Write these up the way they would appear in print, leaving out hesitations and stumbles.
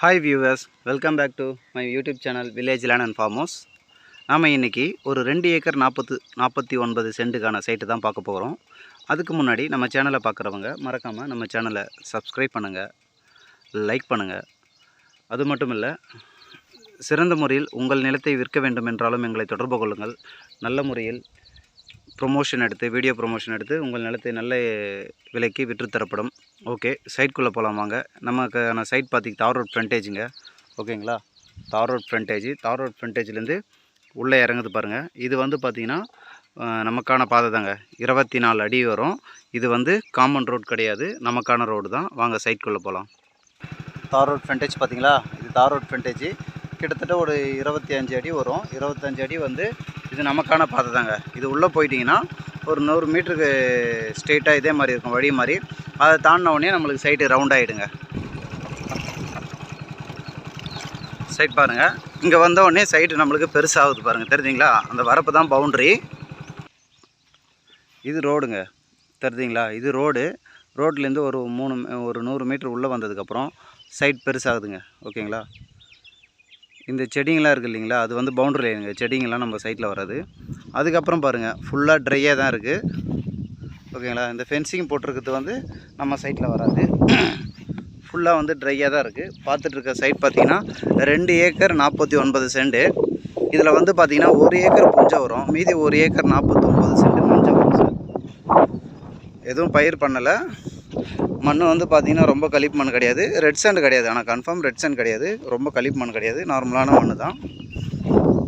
Hi viewers, welcome back to my YouTube channel Village Land and Farmhouse. நாம இன்னைக்கு ஒரு 2 acre 49 சென்ட்டுக்கான site தான் பார்க்க போகிறோம். அதுக்கு முன்னாடி நம்ம சேனலை பார்க்குறவங்க மறக்காமல் நம்ம சேனலை சப்ஸ்கிரைப் பண்ணுங்கள், லைக் பண்ணுங்கள். அது மட்டும் இல்லை, சிறந்த முறையில் உங்கள் நிலத்தை விற்க வேண்டும் என்றாலும் எங்களை தொடர்பு கொள்ளுங்கள். நல்ல முறையில் ப்ரொமோஷன் எடுத்து வீடியோ ப்ரொமோஷன் எடுத்து உங்கள் நிலத்தை நல்ல விலைக்கு விற்றுத்தரப்படும். ஓகே, சைட்குள்ளே போகலாம் வாங்க. நமக்கான சைட் பார்த்திங்க தார் ரோட் ஃப்ரண்டேஜுங்க. ஓகேங்களா, தார் ரோட் ஃப்ரண்டேஜ்லேருந்து உள்ளே இறங்குது பாருங்கள். இது வந்து பார்த்திங்கன்னா நமக்கான பாதை தாங்க. 24 அடி வரும். இது வந்து காமன் ரோட் கிடையாது, நமக்கான ரோடு தான். வாங்க சைட்குள்ளே போகலாம். தார் ரோட் ஃப்ரண்டேஜ் பார்த்திங்களா, இது தார் ரோட் ஃப்ரண்டேஜ். கிட்டத்தட்ட ஒரு 25 அடி வரும். 25 அடி வந்து இது நமக்கான பாதை தாங்க. இது உள்ளே போயிட்டிங்கன்னா ஒரு 100 மீட்டருக்கு ஸ்ட்ரெயிட்டாக இதே மாதிரி இருக்கும், வழி மாதிரி. அதை தாண்டின உடனே நம்மளுக்கு சைட்டு ரவுண்ட் ஆகிடுங்க. சைட் பாருங்கள், இங்கே வந்த உடனே சைட்டு நம்மளுக்கு பெருசாகுது பாருங்கள், தெரிஞ்சிங்களா? அந்த வரப்பு தான் பவுண்ட்ரி. இது ரோடுங்க, தெரிஞ்சிங்களா? இது ரோட்லேருந்து ஒரு 100 மீட்டர் உள்ளே வந்ததுக்கப்புறம் சைட் பெருசாகுதுங்க. ஓகேங்களா? இந்த செடிங்களாம் இருக்குது இல்லைங்களா, அது வந்து பவுண்ட்ரி லைனுங்க. செடிங்கெல்லாம் நம்ம சைட்டில் வராது. அதுக்கப்புறம் பாருங்கள், ஃபுல்லாக ட்ரையாக தான் இருக்குது. ஓகேங்களா? இந்த ஃபென்சிங் போட்டிருக்கிறது வந்து நம்ம சைட்டில் வராது, ஃபுல்லாக வந்து ட்ரையாக தான் இருக்குது. பார்த்துட்ருக்க சைட் பார்த்திங்கன்னா 2 ஏக்கர் 49 சென்ட்டு. இதில் வந்து பார்த்திங்கன்னா 1 ஏக்கர் புஞ்சை வரும், மீதி 1 ஏக்கர் 49 சென்ட்டு மஞ்சள் வரும் சார். எதுவும் பயிர் பண்ணலை. மண் வந்து பார்த்திங்கன்னா ரொம்ப கழிப்பு மண் கிடையாது, ரெட் சாண்ட் கிடையாது. ஆனால் கன்ஃபார்ம் ரெட் சாண்ட் கிடையாது, ரொம்ப கழிப்பு மண் கிடையாது, நார்மலான மண் தான்.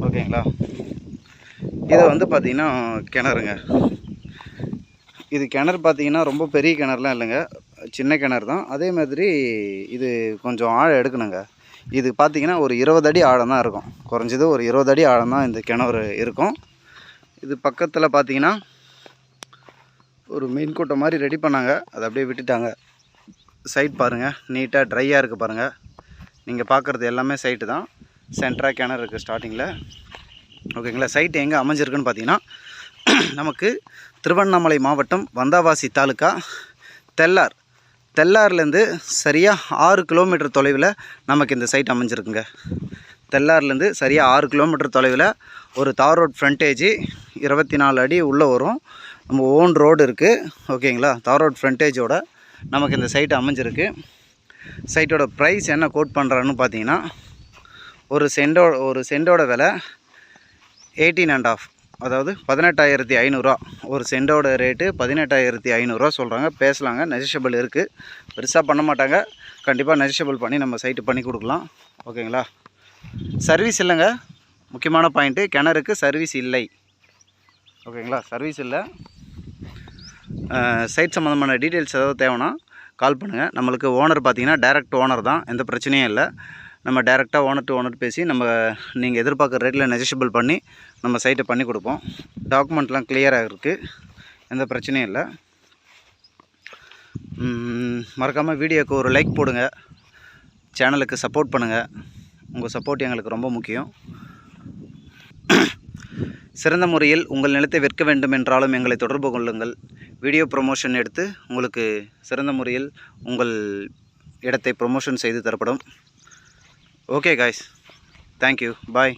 ஓகேங்களா? இது வந்து பார்த்திங்கன்னா கிணறுங்க. இது கிணறு பார்த்திங்கன்னா ரொம்ப பெரிய கிணறுலாம் இல்லைங்க, சின்ன கிணறு தான். அதே மாதிரி இது கொஞ்சம் ஆழம் எடுக்கணுங்க. இது பார்த்திங்கன்னா ஒரு 20 அடி ஆழம் தான் இருக்கும், குறைஞ்சது ஒரு 20 அடி ஆழம் தான் இந்த கிணறு இருக்கும். இது பக்கத்தில் பார்த்திங்கன்னா ஒரு மீன் கூட்டை மாதிரி ரெடி பண்ணாங்க, அதை அப்படியே விட்டுட்டாங்க. சைட் பாருங்கள், நீட்டாக ட்ரையாக இருக்குது பாருங்கள். நீங்கள் பார்க்குறது எல்லாமே சைட்டு தான். சென்ட்ராக கிணறு இருக்குது ஸ்டார்டிங்கில். ஓகேங்களா? சைட்டு எங்கே அமைஞ்சிருக்குன்னு பார்த்தீங்கன்னா, நமக்கு திருவண்ணாமலை மாவட்டம் வந்தாவாசி தாலுக்கா தெல்லார்லேருந்து சரியாக 6 கிலோமீட்டர் தொலைவில் நமக்கு இந்த சைட் அமைஞ்சிருக்குங்க. தெல்லார்லேருந்து சரியாக 6 கிலோமீட்டர் தொலைவில் ஒரு தார் ரோட் ஃப்ரண்டேஜ் 24 அடி உள்ளே வரும். நம்ம ஓன் ரோடு இருக்குது. ஓகேங்களா? தார் ரோட் ஃப்ரண்டேஜோட நமக்கு இந்த சைட்டு அமைஞ்சிருக்கு. சைட்டோட ப்ரைஸ் என்ன கோட் பண்ணுறான்னு பார்த்தீங்கன்னா, ஒரு சென்டோட விலை 18.5, அதாவது 18,500. ஒரு சென்டோட ரேட்டு 18,500 சொல்கிறாங்க. பேசலாங்க, நெஜிஷபிள் இருக்குது. பெருசாக பண்ண மாட்டாங்க, கண்டிப்பாக நெஜிஷபிள் பண்ணி நம்ம சைட்டு பண்ணி கொடுக்கலாம். ஓகேங்களா? சர்வீஸ் இல்லைங்க, முக்கியமான பாயிண்ட்டு. கிணறுக்கு சர்வீஸ் இல்லை. ஓகேங்களா? சர்வீஸ் இல்லை. சைட் சம்மந்தமான டீட்டெயில்ஸ் ஏதாவது தேவைன்னா கால் பண்ணுங்கள். நம்மளுக்கு ஓனர் பார்த்திங்கன்னா டைரக்ட் ஓனர் தான், எந்த பிரச்சனையும் இல்லை. நம்ம டைரெக்டாக ஓனர் டு ஓனர் பேசி நம்ம நீங்கள் எதிர்பார்க்குற ரேட்டில் நெஜிஷபிள் பண்ணி நம்ம சைட்டை பண்ணி கொடுப்போம். டாக்குமெண்ட்லாம் கிளியராக இருக்குது, எந்த பிரச்சனையும் இல்லை. மறக்காமல் வீடியோக்கு ஒரு லைக் போடுங்க, சேனலுக்கு சப்போர்ட் பண்ணுங்கள். உங்கள் சப்போர்ட் எங்களுக்கு ரொம்ப முக்கியம். சிறந்த முறையில் உங்கள் நிலத்தை விற்க வேண்டும் என்றாலும் எங்களை தொடர்பு கொள்ளுங்கள். வீடியோ ப்ரொமோஷன் எடுத்து உங்களுக்கு சிறந்த முறையில் உங்கள் இடத்தை ப்ரொமோஷன் செய்து தரப்படும். ஓகே காய்ஸ், தேங்க்யூ, பாய்.